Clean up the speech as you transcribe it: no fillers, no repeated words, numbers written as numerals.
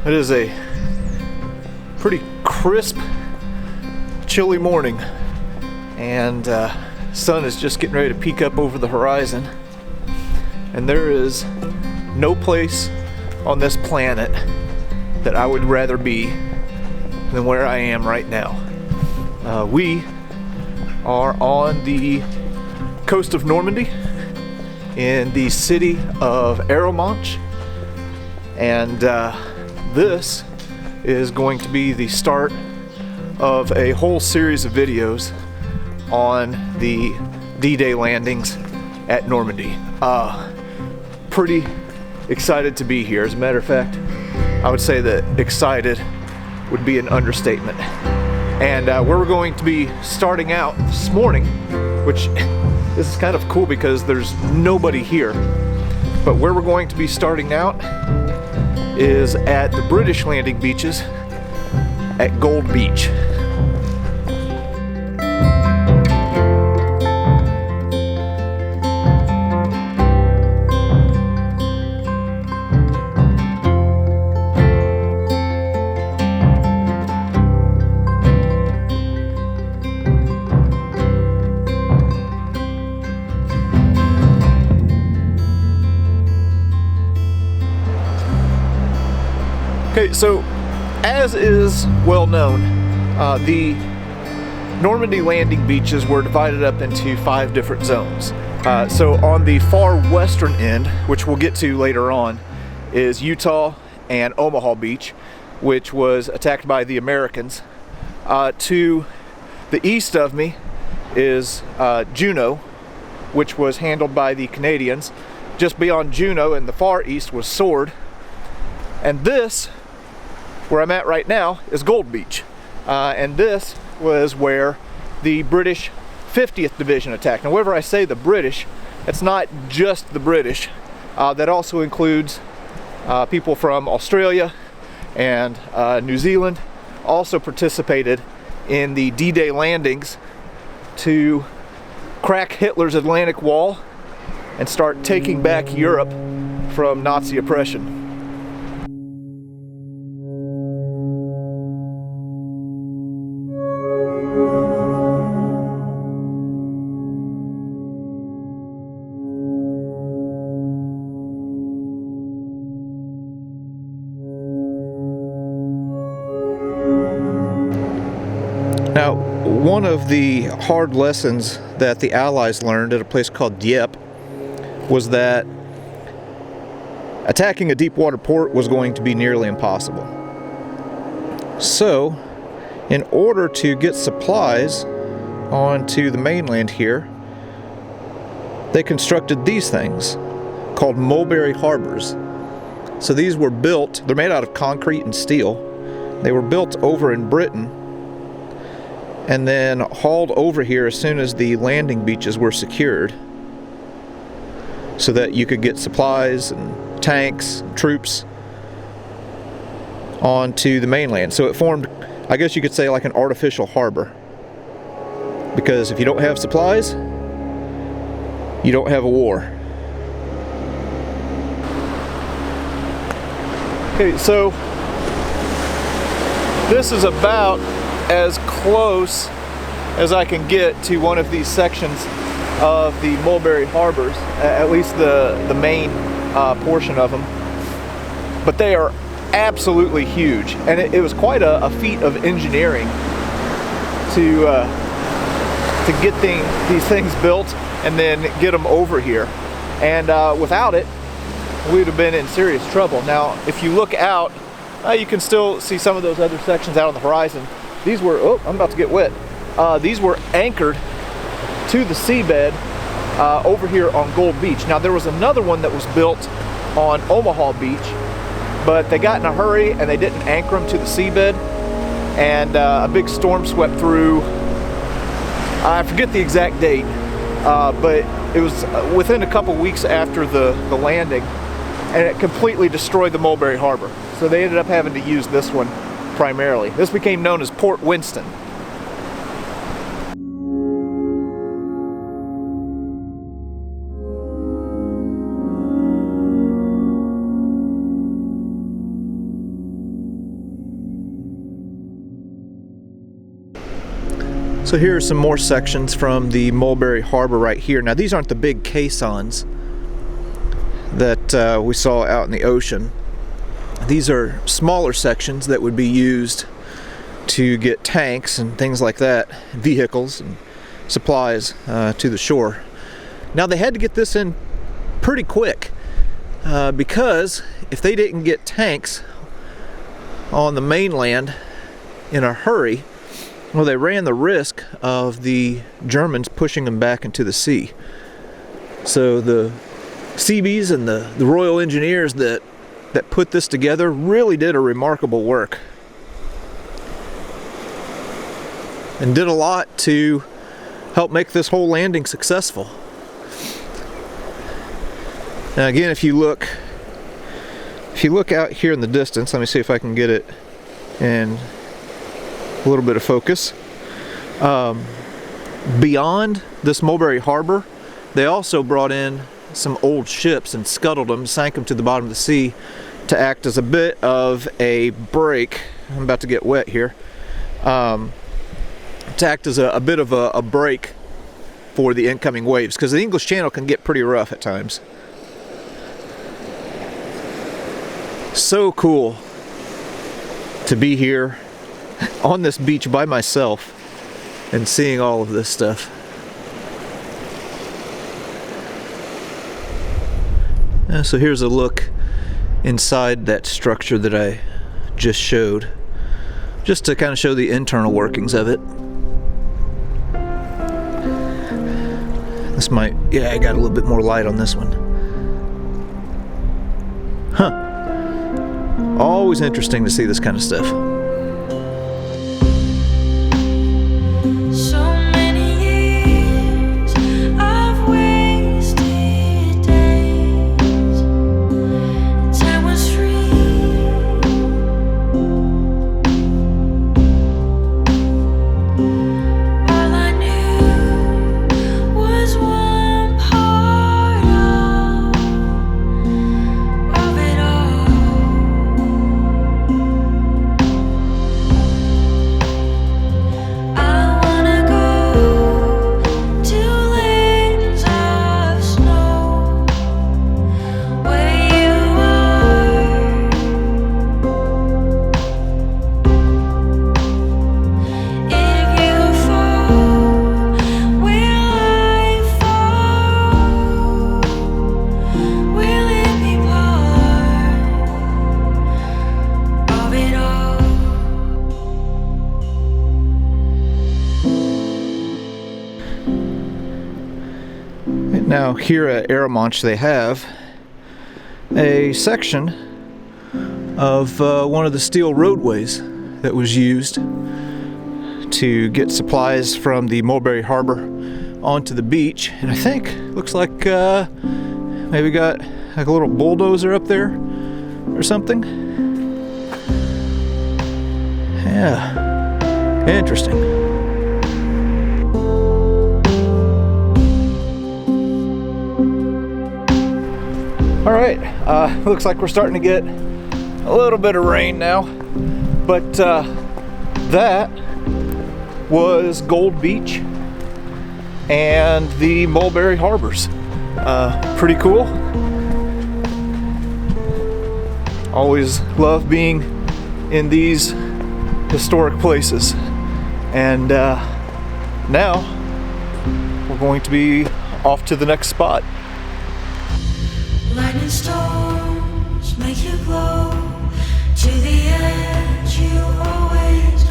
It is a pretty crisp, chilly morning, and sun is just getting ready to peek up over the horizon, and there is no place on this planet that I would rather be than where I am right now. We are on the coast of Normandy in the city of Arromanche, and this is going to be the start of a whole series of videos on the D-Day landings at Normandy. Pretty excited to be here. As a matter of fact, I would say that excited would be an understatement. And where we're going to be starting out this morning, which this is kind of cool because there's nobody here, but where we're going to be starting out is at the British landing beaches at Gold Beach. Okay, so as is well known, the Normandy landing beaches were divided up into 5 different zones. So on the far western end, which we'll get to later on, is Utah and Omaha Beach, which was attacked by the Americans. To the east of me is Juneau, which was handled by the Canadians. Just beyond Juneau in the far east was Sword. And this, where I'm at right now, is Gold Beach. And this was where the British 50th Division attacked. Now, whenever I say the British, it's not just the British. That also includes people from Australia and New Zealand also participated in the D-Day landings to crack Hitler's Atlantic Wall and start taking back Europe from Nazi oppression. Now, one of the hard lessons that the Allies learned at a place called Dieppe was that attacking a deep water port was going to be nearly impossible. So, in order to get supplies onto the mainland here, they constructed these things called Mulberry Harbors. So these were built, they're made out of concrete and steel. They were built over in Britain and then hauled over here as soon as the landing beaches were secured, so that you could get supplies and tanks and troops onto the mainland. So it formed, I guess you could say, like an artificial harbor, because if you don't have supplies, you don't have a war. Okay, so this is about as close as I can get to one of these sections of the Mulberry Harbors, at least the main portion of them. But they are absolutely huge, and it was quite a feat of engineering to get these things built and then get them over here. And without it, we would have been in serious trouble. Now, if you look out, you can still see some of those other sections out on the horizon. These were, oh, I'm about to get wet. These were anchored to the seabed over here on Gold Beach. Now, there was another one that was built on Omaha Beach, but they got in a hurry and they didn't anchor them to the seabed, and a big storm swept through. I forget the exact date, but it was within a couple weeks after the landing, and it completely destroyed the Mulberry Harbor. So they ended up having to use this one primarily. This became known as Port Winston. So here are some more sections from the Mulberry Harbor right here. Now these aren't the big caissons that we saw out in the ocean. These are smaller sections that would be used to get tanks and things like that, vehicles and supplies to the shore. Now they had to get this in pretty quick because if they didn't get tanks on the mainland in a hurry, well, they ran the risk of the Germans pushing them back into the sea. So the Seabees and the Royal Engineers that put this together really did a remarkable work and did a lot to help make this whole landing successful. Now again, if you look out here in the distance, let me see if I can get it in a little bit of focus. Beyond this Mulberry Harbor, they also brought in some old ships and scuttled them, sank them to the bottom of the sea to act as a bit of a break. I'm about to get wet here. To act as a bit of a break for the incoming waves, because the English Channel can get pretty rough at times. So cool to be here on this beach by myself and seeing all of this stuff. So here's a look inside that structure that I just showed, just to kind of show the internal workings of it. This might, yeah, I got a little bit more light on this one. Huh. Always interesting to see this kind of stuff. Now here at Arromanche they have a section of one of the steel roadways that was used to get supplies from the Mulberry Harbor onto the beach, and I think looks like maybe got like a little bulldozer up there or something. Yeah, interesting. Alright, looks like we're starting to get a little bit of rain now, but that was Gold Beach and the Mulberry Harbors. Pretty cool. Always love being in these historic places, and now we're going to be off to the next spot. Lightning storms make you glow. To the edge you always